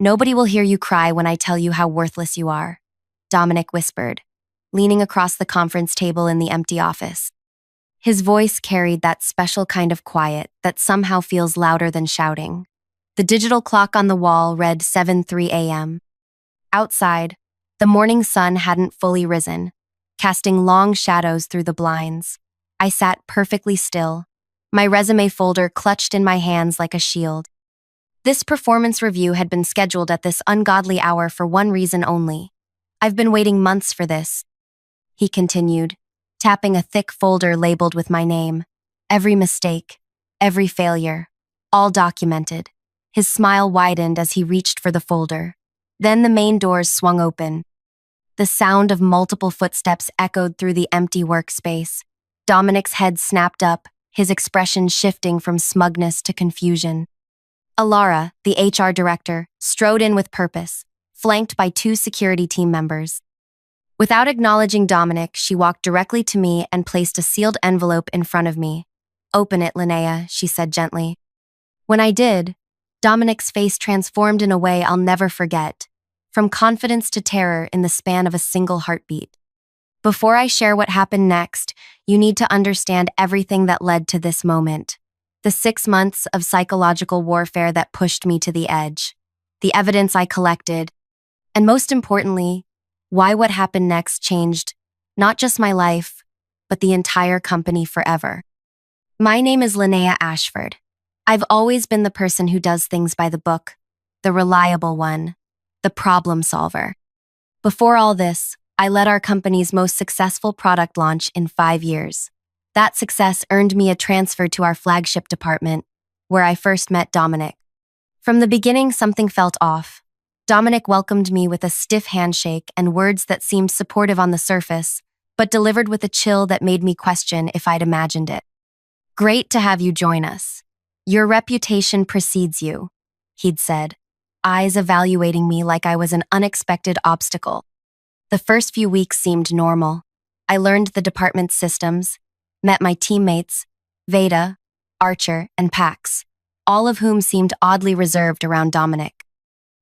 Nobody will hear you cry when I tell you how worthless you are, Dominic whispered, leaning across the conference table in the empty office. His voice carried that special kind of quiet that somehow feels louder than shouting. The digital clock on the wall read 7:03 a.m. Outside, the morning sun hadn't fully risen, casting long shadows through the blinds. I sat perfectly still, my resume folder clutched in my hands like a shield. This performance review had been scheduled at this ungodly hour for one reason only. I've been waiting months for this, he continued, tapping a thick folder labeled with my name. Every mistake, every failure, all documented. His smile widened as he reached for the folder. Then the main doors swung open. The sound of multiple footsteps echoed through the empty workspace. Dominic's head snapped up, his expression shifting from smugness to confusion. Alara, the HR director, strode in with purpose, flanked by 2 security team members. Without acknowledging Dominic, she walked directly to me and placed a sealed envelope in front of me. "Open it, Linnea," she said gently. When I did, Dominic's face transformed in a way I'll never forget, from confidence to terror in the span of a single heartbeat. Before I share what happened next, you need to understand everything that led to this moment. The 6 months of psychological warfare that pushed me to the edge, the evidence I collected, and most importantly, why what happened next changed not just my life, but the entire company forever. My name is Linnea Ashford. I've always been the person who does things by the book, the reliable one, the problem solver. Before all this, I led our company's most successful product launch in 5 years. That success earned me a transfer to our flagship department, where I first met Dominic. From the beginning, something felt off. Dominic welcomed me with a stiff handshake and words that seemed supportive on the surface, but delivered with a chill that made me question if I'd imagined it. "Great to have you join us. Your reputation precedes you," he'd said, eyes evaluating me like I was an unexpected obstacle. The first few weeks seemed normal. I learned the department's systems, met my teammates, Veda, Archer, and Pax, all of whom seemed oddly reserved around Dominic.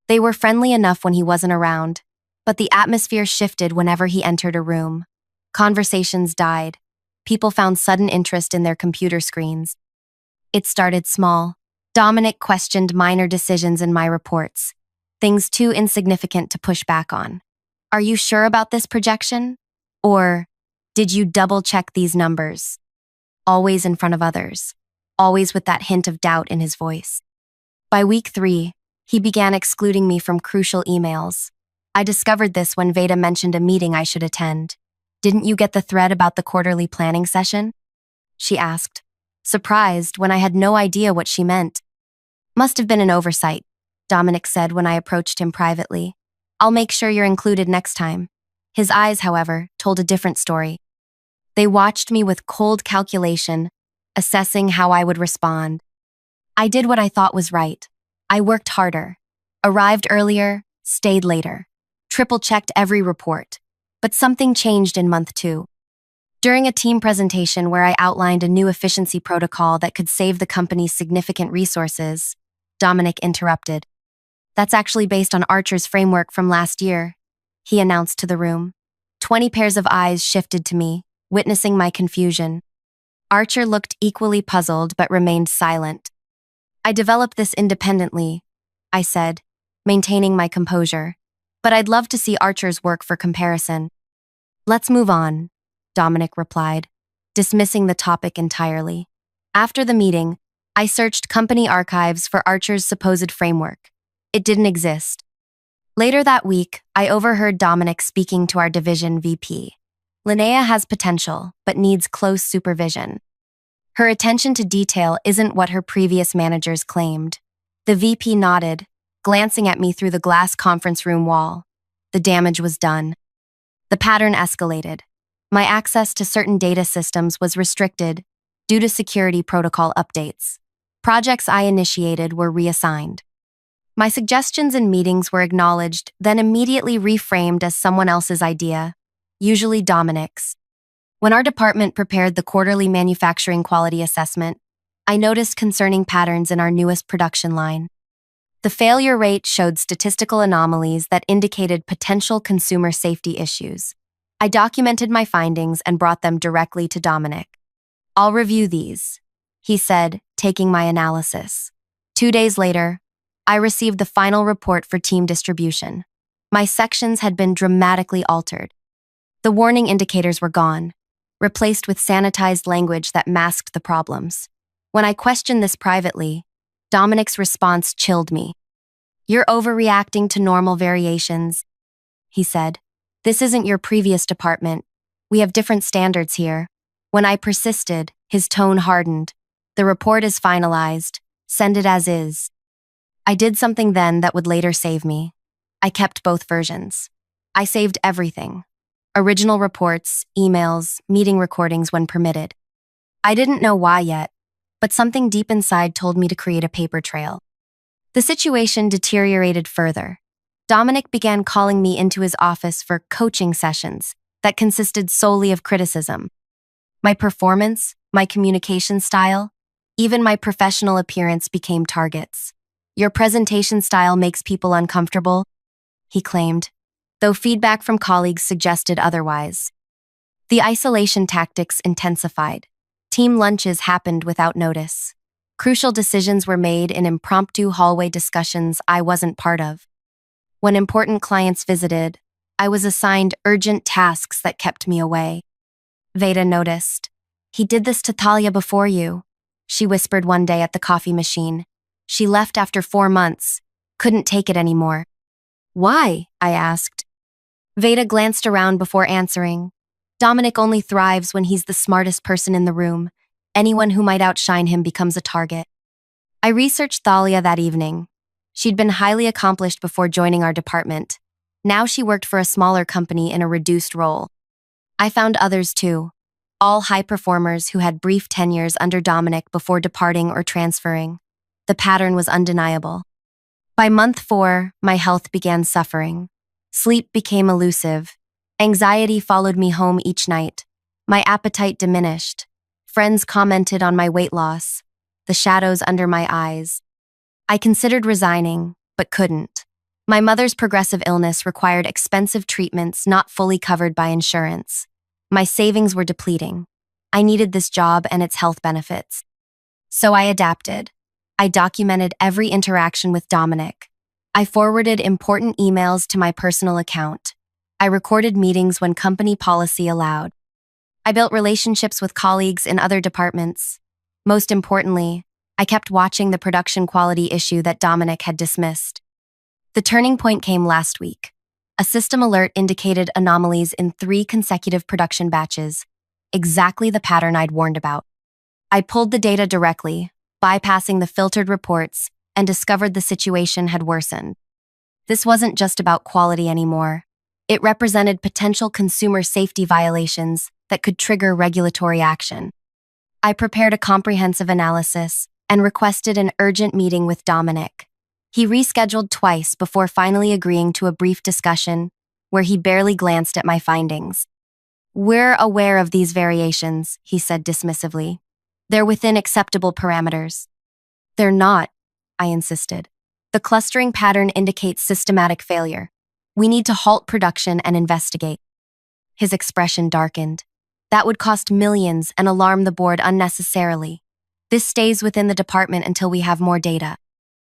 They were friendly enough when he wasn't around, but the atmosphere shifted whenever he entered a room. Conversations died. People found sudden interest in their computer screens. It started small. Dominic questioned minor decisions in my reports, things too insignificant to push back on. "Are you sure about this projection?" Or, "Did you double-check these numbers?" Always in front of others, always with that hint of doubt in his voice. By week 3, he began excluding me from crucial emails. I discovered this when Veda mentioned a meeting I should attend. "Didn't you get the thread about the quarterly planning session?" she asked, surprised when I had no idea what she meant. "Must have been an oversight," Dominic said when I approached him privately. "I'll make sure you're included next time." His eyes, however, told a different story. They watched me with cold calculation, assessing how I would respond. I did what I thought was right. I worked harder, arrived earlier, stayed later, triple-checked every report. But something changed in month 2. During a team presentation where I outlined a new efficiency protocol that could save the company significant resources, Dominic interrupted. "That's actually based on Archer's framework from last year," he announced to the room. 20 pairs of eyes shifted to me, witnessing my confusion. Archer looked equally puzzled but remained silent. "I developed this independently," I said, maintaining my composure. "But I'd love to see Archer's work for comparison." "Let's move on," Dominic replied, dismissing the topic entirely. After the meeting, I searched company archives for Archer's supposed framework. It didn't exist. Later that week, I overheard Dominic speaking to our division VP. "Linnea has potential, but needs close supervision. Her attention to detail isn't what her previous managers claimed." The VP nodded, glancing at me through the glass conference room wall. The damage was done. The pattern escalated. My access to certain data systems was restricted due to security protocol updates. Projects I initiated were reassigned. My suggestions in meetings were acknowledged, then immediately reframed as someone else's idea, usually Dominic's. When our department prepared the quarterly manufacturing quality assessment, I noticed concerning patterns in our newest production line. The failure rate showed statistical anomalies that indicated potential consumer safety issues. I documented my findings and brought them directly to Dominic. "I'll review these," he said, taking my analysis. 2 days later, I received the final report for team distribution. My sections had been dramatically altered. The warning indicators were gone, replaced with sanitized language that masked the problems. When I questioned this privately, Dominic's response chilled me. "You're overreacting to normal variations," he said. "This isn't your previous department. We have different standards here." When I persisted, his tone hardened. "The report is finalized. Send it as is." I did something then that would later save me. I kept both versions. I saved everything. Original reports, emails, meeting recordings when permitted. I didn't know why yet, but something deep inside told me to create a paper trail. The situation deteriorated further. Dominic began calling me into his office for coaching sessions that consisted solely of criticism. My performance, my communication style, even my professional appearance became targets. "Your presentation style makes people uncomfortable," he claimed, though feedback from colleagues suggested otherwise. The isolation tactics intensified. Team lunches happened without notice. Crucial decisions were made in impromptu hallway discussions I wasn't part of. When important clients visited, I was assigned urgent tasks that kept me away. Veda noticed. "He did this to Thalia before you," she whispered one day at the coffee machine. "She left after 4 months. Couldn't take it anymore." "Why?" I asked. Veda glanced around before answering. "Dominic only thrives when he's the smartest person in the room. Anyone who might outshine him becomes a target." I researched Thalia that evening. She'd been highly accomplished before joining our department. Now she worked for a smaller company in a reduced role. I found others too, all high performers who had brief tenures under Dominic before departing or transferring. The pattern was undeniable. By month 4, my health began suffering. Sleep became elusive. Anxiety followed me home each night. My appetite diminished. Friends commented on my weight loss, the shadows under my eyes. I considered resigning, but couldn't. My mother's progressive illness required expensive treatments not fully covered by insurance. My savings were depleting. I needed this job and its health benefits. So I adapted. I documented every interaction with Dominic. I forwarded important emails to my personal account. I recorded meetings when company policy allowed. I built relationships with colleagues in other departments. Most importantly, I kept watching the production quality issue that Dominic had dismissed. The turning point came last week. A system alert indicated anomalies in 3 consecutive production batches, exactly the pattern I'd warned about. I pulled the data directly, bypassing the filtered reports, and discovered the situation had worsened. This wasn't just about quality anymore. It represented potential consumer safety violations that could trigger regulatory action. I prepared a comprehensive analysis and requested an urgent meeting with Dominic. He rescheduled twice before finally agreeing to a brief discussion where he barely glanced at my findings. "We're aware of these variations," he said dismissively. "They're within acceptable parameters." "They're not," I insisted. "The clustering pattern indicates systematic failure. We need to halt production and investigate." His expression darkened. "That would cost millions and alarm the board unnecessarily. This stays within the department until we have more data."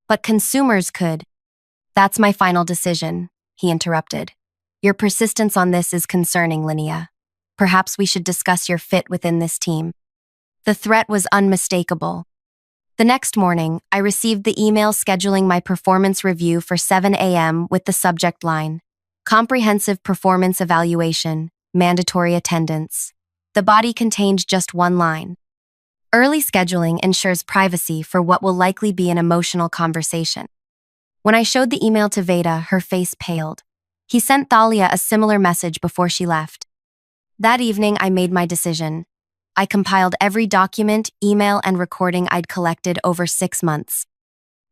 "But consumers could." "That's my final decision," he interrupted. "Your persistence on this is concerning, Linnea. Perhaps we should discuss your fit within this team." The threat was unmistakable. The next morning, I received the email scheduling my performance review for 7 a.m. with the subject line, "Comprehensive Performance Evaluation, Mandatory Attendance." The body contained just one line. Early scheduling ensures privacy for what will likely be an emotional conversation. When I showed the email to Veda, her face paled. He sent Thalia a similar message before she left. That evening, I made my decision. I compiled every document, email, and recording I'd collected over 6 months.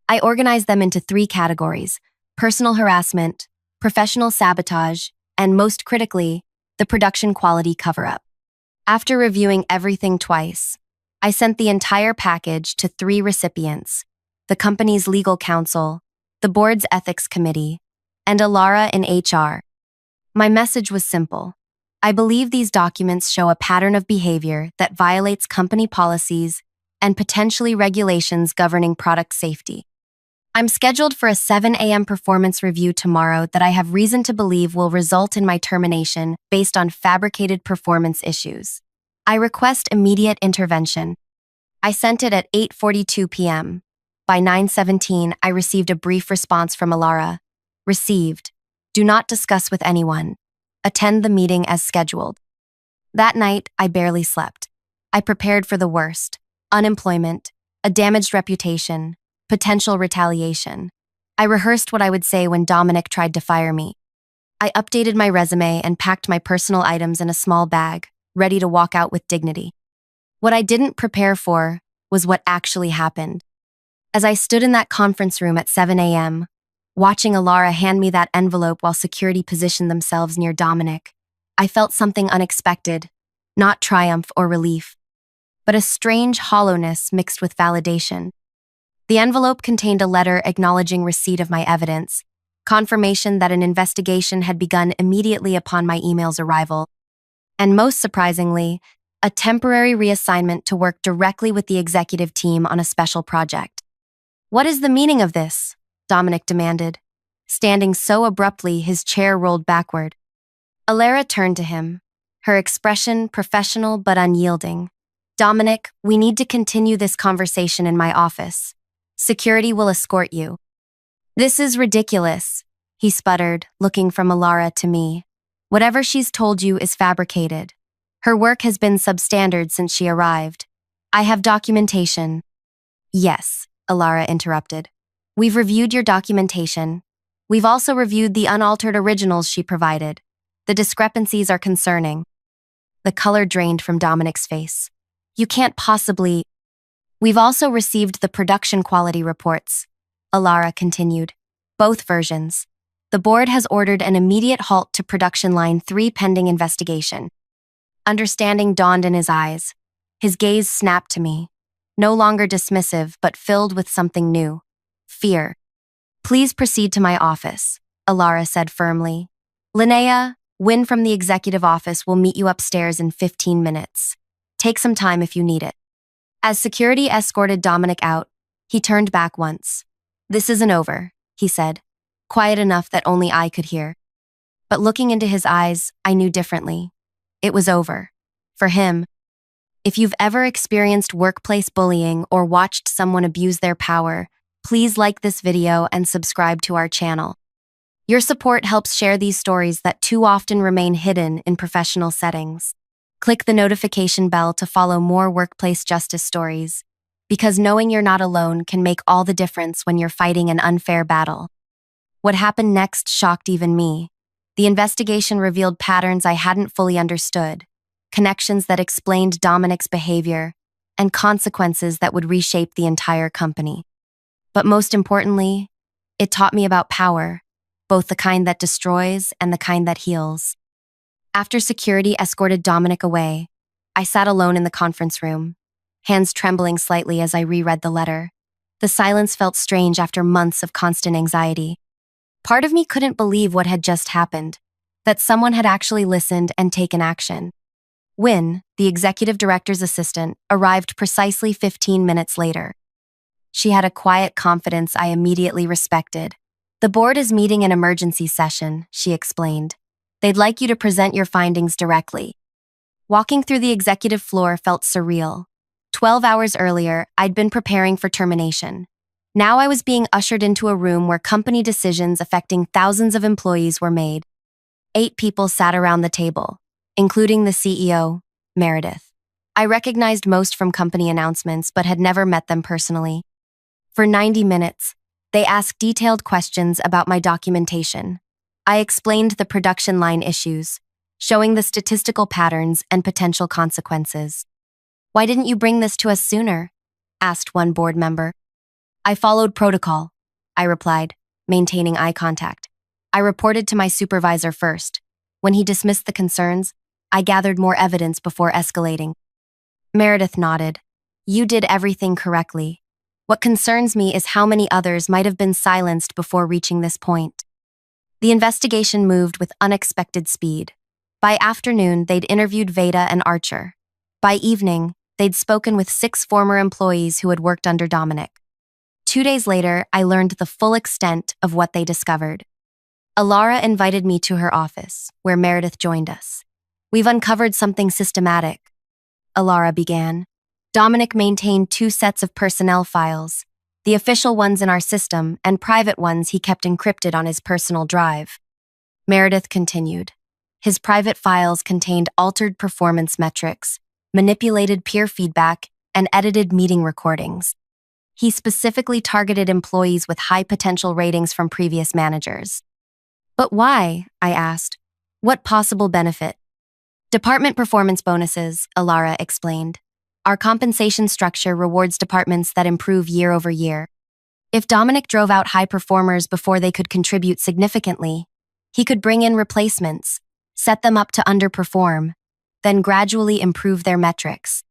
I organized them into 3 categories: personal harassment, professional sabotage, and most critically, the production quality cover-up. After reviewing everything twice, I sent the entire package to 3 recipients: the company's legal counsel, the board's ethics committee, and Alara in HR. My message was simple. I believe these documents show a pattern of behavior that violates company policies and potentially regulations governing product safety. I'm scheduled for a 7 a.m. performance review tomorrow that I have reason to believe will result in my termination based on fabricated performance issues. I request immediate intervention. I sent it at 8:42 p.m. By 9:17, I received a brief response from Alara. Received. Do not discuss with anyone. Attend the meeting as scheduled. That night, I barely slept. I prepared for the worst. Unemployment, a damaged reputation, potential retaliation. I rehearsed what I would say when Dominic tried to fire me. I updated my resume and packed my personal items in a small bag, ready to walk out with dignity. What I didn't prepare for was what actually happened. As I stood in that conference room at 7 a.m., watching Alara hand me that envelope while security positioned themselves near Dominic, I felt something unexpected, not triumph or relief, but a strange hollowness mixed with validation. The envelope contained a letter acknowledging receipt of my evidence, confirmation that an investigation had begun immediately upon my email's arrival, and most surprisingly, a temporary reassignment to work directly with the executive team on a special project. "What is the meaning of this?" Dominic demanded. Standing so abruptly, his chair rolled backward. Alara turned to him, her expression professional but unyielding. "Dominic, we need to continue this conversation in my office. Security will escort you." "This is ridiculous," he sputtered, looking from Alara to me. "Whatever she's told you is fabricated. Her work has been substandard since she arrived. I have documentation." "Yes," Alara interrupted. "We've reviewed your documentation. We've also reviewed the unaltered originals she provided. The discrepancies are concerning." The color drained from Dominic's face. "You can't possibly—" "We've also received the production quality reports," Alara continued. "Both versions. The board has ordered an immediate halt to production line 3 pending investigation." Understanding dawned in his eyes. His gaze snapped to me, no longer dismissive but filled with something new. Fear. "Please proceed to my office," Alara said firmly. "Linnea, Wynn from the executive office will meet you upstairs in 15 minutes. Take some time if you need it." As security escorted Dominic out, he turned back once. "This isn't over," he said, quiet enough that only I could hear. But looking into his eyes, I knew differently. It was over. For him. If you've ever experienced workplace bullying or watched someone abuse their power, please like this video and subscribe to our channel. Your support helps share these stories that too often remain hidden in professional settings. Click the notification bell to follow more workplace justice stories, because knowing you're not alone can make all the difference when you're fighting an unfair battle. What happened next shocked even me. The investigation revealed patterns I hadn't fully understood, connections that explained Dominic's behavior, and consequences that would reshape the entire company. But most importantly, it taught me about power, both the kind that destroys and the kind that heals. After security escorted Dominic away, I sat alone in the conference room, hands trembling slightly as I reread the letter. The silence felt strange after months of constant anxiety. Part of me couldn't believe what had just happened, that someone had actually listened and taken action. Wynn, the executive director's assistant, arrived precisely 15 minutes later. She had a quiet confidence I immediately respected. "The board is meeting an emergency session," she explained. "They'd like you to present your findings directly." Walking through the executive floor felt surreal. 12 hours earlier, I'd been preparing for termination. Now I was being ushered into a room where company decisions affecting thousands of employees were made. 8 people sat around the table, including the CEO, Meredith. I recognized most from company announcements but had never met them personally. For 90 minutes, they asked detailed questions about my documentation. I explained the production line issues, showing the statistical patterns and potential consequences. "Why didn't you bring this to us sooner?" asked one board member. "I followed protocol," I replied, maintaining eye contact. I reported to my supervisor first. When he dismissed the concerns, I gathered more evidence before escalating. Meredith nodded. "You did everything correctly. What concerns me is how many others might have been silenced before reaching this point. The investigation moved with unexpected speed. By afternoon, they'd interviewed Veda and Archer. By evening, they'd spoken with 6 former employees who had worked under Dominic. 2 days later, I learned the full extent of what they discovered. Alara invited me to her office, where Meredith joined us. "We've uncovered something systematic," Alara began. "Dominic maintained 2 sets of personnel files, the official ones in our system and private ones he kept encrypted on his personal drive." Meredith continued. "His private files contained altered performance metrics, manipulated peer feedback, and edited meeting recordings. He specifically targeted employees with high potential ratings from previous managers." "But why?" I asked. "What possible benefit?" "Department performance bonuses," Alara explained. "Our compensation structure rewards departments that improve year over year. If Dominic drove out high performers before they could contribute significantly, he could bring in replacements, set them up to underperform, then gradually improve their metrics.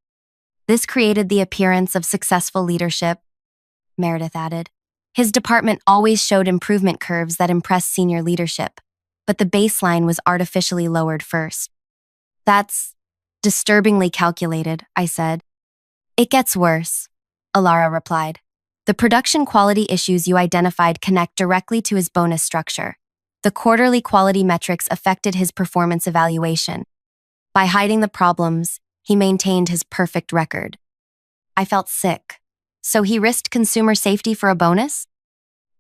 This created the appearance of successful leadership," Meredith added. "His department always showed improvement curves that impressed senior leadership, but the baseline was artificially lowered first." "That's disturbingly calculated," I said. "It gets worse," Alara replied. "The production quality issues you identified connect directly to his bonus structure. The quarterly quality metrics affected his performance evaluation. By hiding the problems, he maintained his perfect record." I felt sick. "So he risked consumer safety for a bonus?"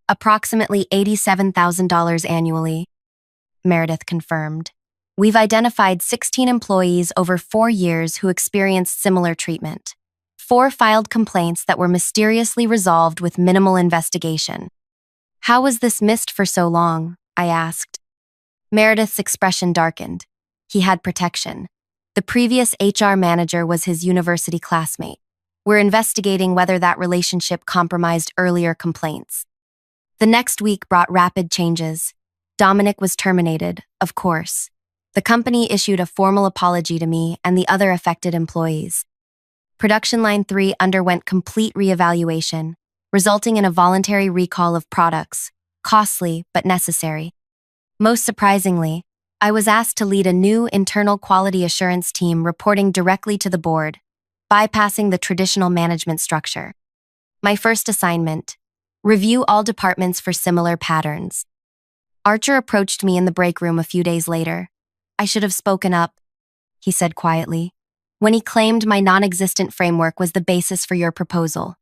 "Approximately $87,000 annually," Meredith confirmed. "We've identified 16 employees over 4 years who experienced similar treatment. 4 filed complaints that were mysteriously resolved with minimal investigation." "How was this missed for so long?" I asked. Meredith's expression darkened. "He had protection. The previous HR manager was his university classmate. We're investigating whether that relationship compromised earlier complaints." The next week brought rapid changes. Dominic was terminated, of course. The company issued a formal apology to me and the other affected employees. Production Line 3 underwent complete reevaluation, resulting in a voluntary recall of products, costly but necessary. Most surprisingly, I was asked to lead a new internal quality assurance team reporting directly to the board, bypassing the traditional management structure. My first assignment: review all departments for similar patterns. Archer approached me in the break room a few days later. "I should have spoken up," he said quietly, "when he claimed my non-existent framework was the basis for your proposal.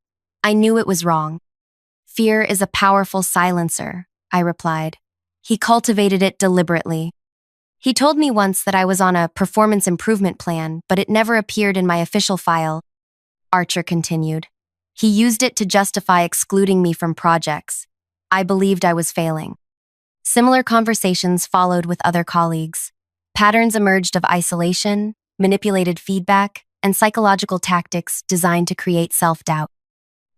I knew it was wrong." "Fear is a powerful silencer," I replied. "He cultivated it deliberately. He told me once that I was on a performance improvement plan, but it never appeared in my official file," Archer continued. "He used it to justify excluding me from projects. I believed I was failing." Similar conversations followed with other colleagues. Patterns emerged of isolation, manipulated feedback, and psychological tactics designed to create self-doubt.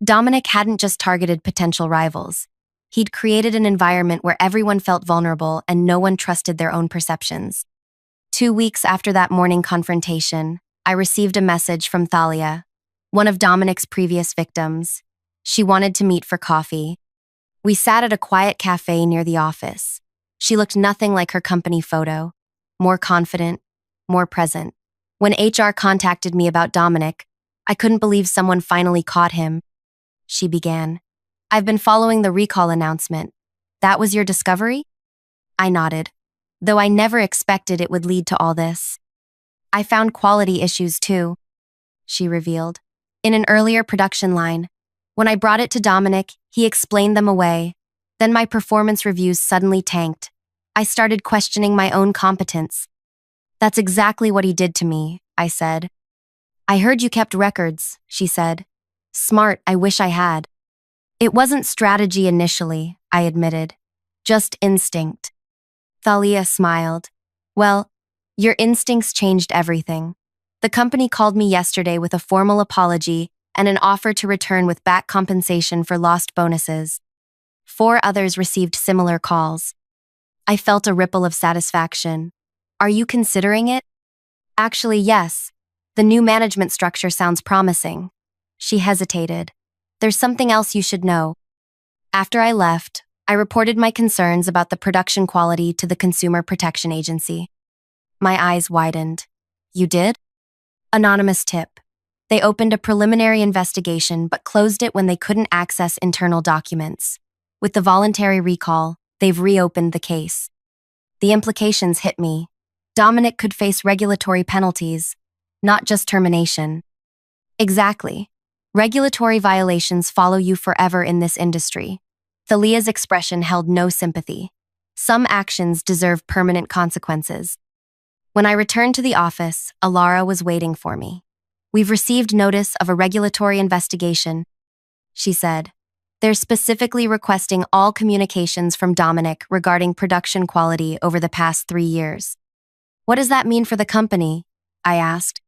Dominic hadn't just targeted potential rivals. He'd created an environment where everyone felt vulnerable and no one trusted their own perceptions. 2 weeks after that morning confrontation, I received a message from Thalia, one of Dominic's previous victims. She wanted to meet for coffee. We sat at a quiet cafe near the office. She looked nothing like her company photo, more confident, more present. When HR contacted me about Dominic, I couldn't believe someone finally caught him. She began. "I've been following the recall announcement. That was your discovery?" I nodded, though I never expected it would lead to all this. "I found quality issues too," she revealed. "In an earlier production line. When I brought it to Dominic, he explained them away. Then my performance reviews suddenly tanked. I started questioning my own competence." "That's exactly what he did to me," I said. "I heard you kept records," she said. "Smart, I wish I had." "It wasn't strategy initially," I admitted. "Just instinct." Thalia smiled. "Well, your instincts changed everything. The company called me yesterday with a formal apology and an offer to return with back compensation for lost bonuses. 4 others received similar calls. I felt a ripple of satisfaction. "Are you considering it?" "Actually, yes. The new management structure sounds promising." She hesitated. There's something else you should know. After I left, I reported my concerns about the production quality to the Consumer Protection Agency. My eyes widened. You did? Anonymous tip. They opened a preliminary investigation but closed it when they couldn't access internal documents. With the voluntary recall, they've reopened the case. The implications hit me. Dominic could face regulatory penalties, not just termination. Exactly. Regulatory violations follow you forever in this industry. Thalia's expression held no sympathy. Some actions deserve permanent consequences. When I returned to the office, Alara was waiting for me. We've received notice of a regulatory investigation, she said. They're specifically requesting all communications from Dominic regarding production quality over the past 3 years. What does that mean for the company? I asked.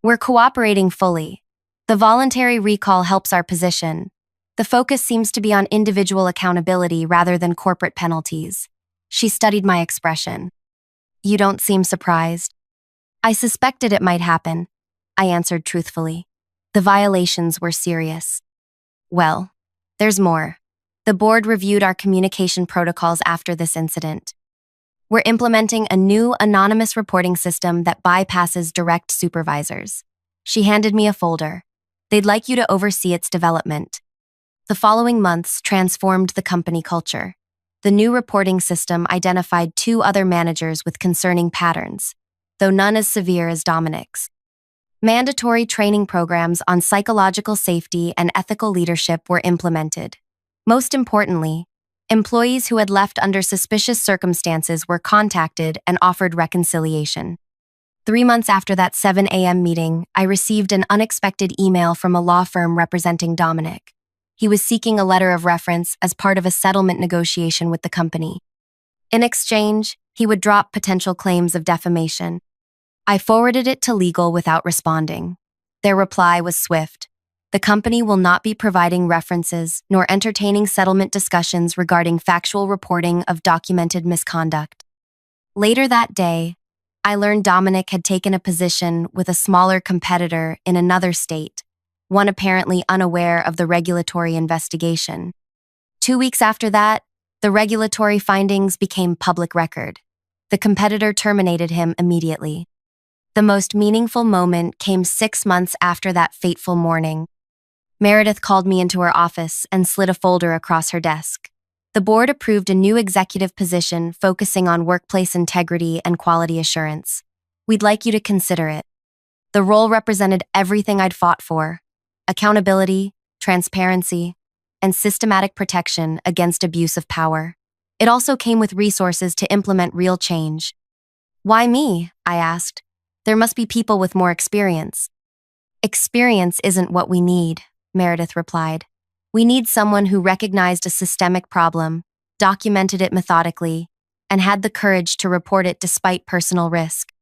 We're cooperating fully. The voluntary recall helps our position. The focus seems to be on individual accountability rather than corporate penalties. She studied my expression. You don't seem surprised. I suspected it might happen, I answered truthfully. The violations were serious. Well, there's more. The board reviewed our communication protocols after this incident. We're implementing a new anonymous reporting system that bypasses direct supervisors. She handed me a folder. They'd like you to oversee its development. The following months transformed the company culture. The new reporting system identified 2 other managers with concerning patterns, though none as severe as Dominic's. Mandatory training programs on psychological safety and ethical leadership were implemented. Most importantly, employees who had left under suspicious circumstances were contacted and offered reconciliation. 3 months after that 7 a.m. meeting, I received an unexpected email from a law firm representing Dominic. He was seeking a letter of reference as part of a settlement negotiation with the company. In exchange, he would drop potential claims of defamation. I forwarded it to legal without responding. Their reply was swift. The company will not be providing references nor entertaining settlement discussions regarding factual reporting of documented misconduct. Later that day, I learned Dominic had taken a position with a smaller competitor in another state, one apparently unaware of the regulatory investigation. 2 weeks after that, the regulatory findings became public record. The competitor terminated him immediately. The most meaningful moment came 6 months after that fateful morning. Meredith called me into her office and slid a folder across her desk. The board approved a new executive position focusing on workplace integrity and quality assurance. We'd like you to consider it. The role represented everything I'd fought for: accountability, transparency, and systematic protection against abuse of power. It also came with resources to implement real change. Why me? I asked. There must be people with more experience. Experience isn't what we need, Meredith replied. We need someone who recognized a systemic problem, documented it methodically, and had the courage to report it despite personal risk.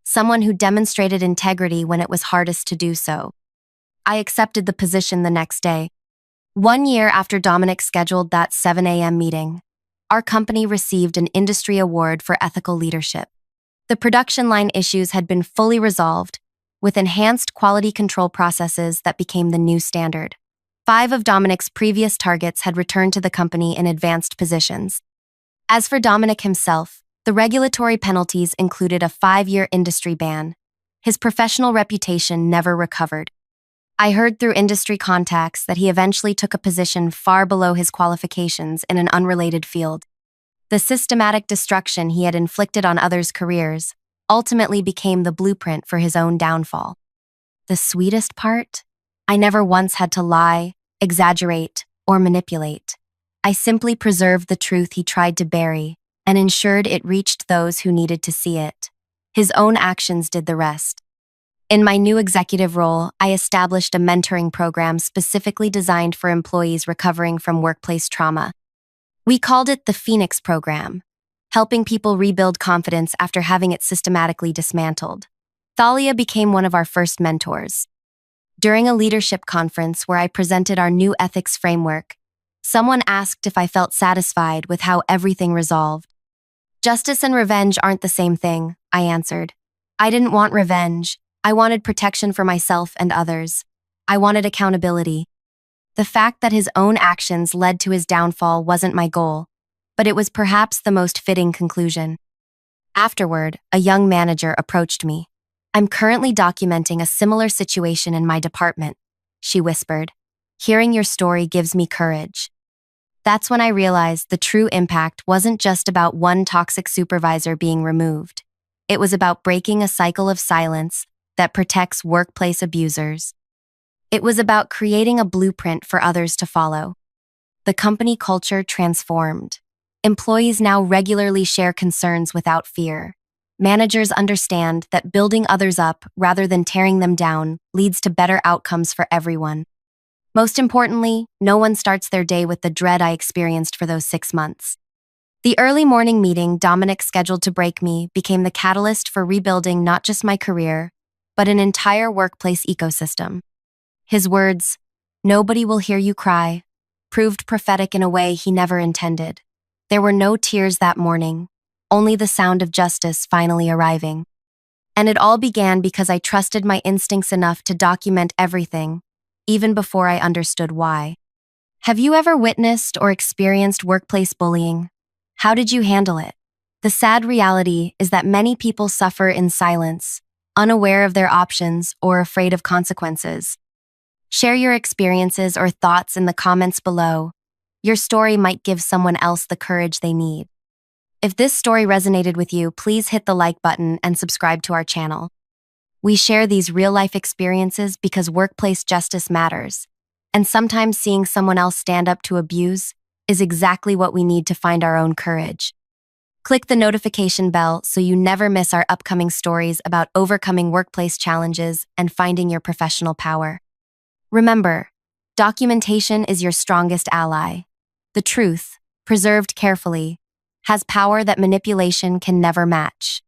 Someone who demonstrated integrity when it was hardest to do so. I accepted the position the next day. 1 year after Dominic scheduled that 7 a.m. meeting, our company received an industry award for ethical leadership. The production line issues had been fully resolved, with enhanced quality control processes that became the new standard. 5 of Dominic's previous targets had returned to the company in advanced positions. As for Dominic himself, the regulatory penalties included a 5-year industry ban. His professional reputation never recovered. I heard through industry contacts that he eventually took a position far below his qualifications in an unrelated field. The systematic destruction he had inflicted on others' careers ultimately became the blueprint for his own downfall. The sweetest part? I never once had to lie, exaggerate, or manipulate. I simply preserved the truth he tried to bury and ensured it reached those who needed to see it. His own actions did the rest. In my new executive role, I established a mentoring program specifically designed for employees recovering from workplace trauma. We called it the Phoenix Program, helping people rebuild confidence after having it systematically dismantled. Thalia became one of our first mentors. During a leadership conference where I presented our new ethics framework, someone asked if I felt satisfied with how everything resolved. Justice and revenge aren't the same thing, I answered. I didn't want revenge. I wanted protection for myself and others. I wanted accountability. The fact that his own actions led to his downfall wasn't my goal, but it was perhaps the most fitting conclusion. Afterward, a young manager approached me. "I'm currently documenting a similar situation in my department," she whispered. "Hearing your story gives me courage." That's when I realized the true impact wasn't just about one toxic supervisor being removed. It was about breaking a cycle of silence that protects workplace abusers. It was about creating a blueprint for others to follow. The company culture transformed. Employees now regularly share concerns without fear. Managers understand that building others up rather than tearing them down leads to better outcomes for everyone. Most importantly, no one starts their day with the dread I experienced for those 6 months. The early morning meeting Dominic scheduled to break me became the catalyst for rebuilding not just my career, but an entire workplace ecosystem. His words, "Nobody will hear you cry," proved prophetic in a way he never intended. There were no tears that morning, only the sound of justice finally arriving. And it all began because I trusted my instincts enough to document everything, even before I understood why. Have you ever witnessed or experienced workplace bullying? How did you handle it? The sad reality is that many people suffer in silence, unaware of their options or afraid of consequences. Share your experiences or thoughts in the comments below. Your story might give someone else the courage they need. If this story resonated with you, please hit the like button and subscribe to our channel. We share these real-life experiences because workplace justice matters, and sometimes seeing someone else stand up to abuse is exactly what we need to find our own courage. Click the notification bell so you never miss our upcoming stories about overcoming workplace challenges and finding your professional power. Remember, documentation is your strongest ally. The truth, preserved carefully, has power that manipulation can never match.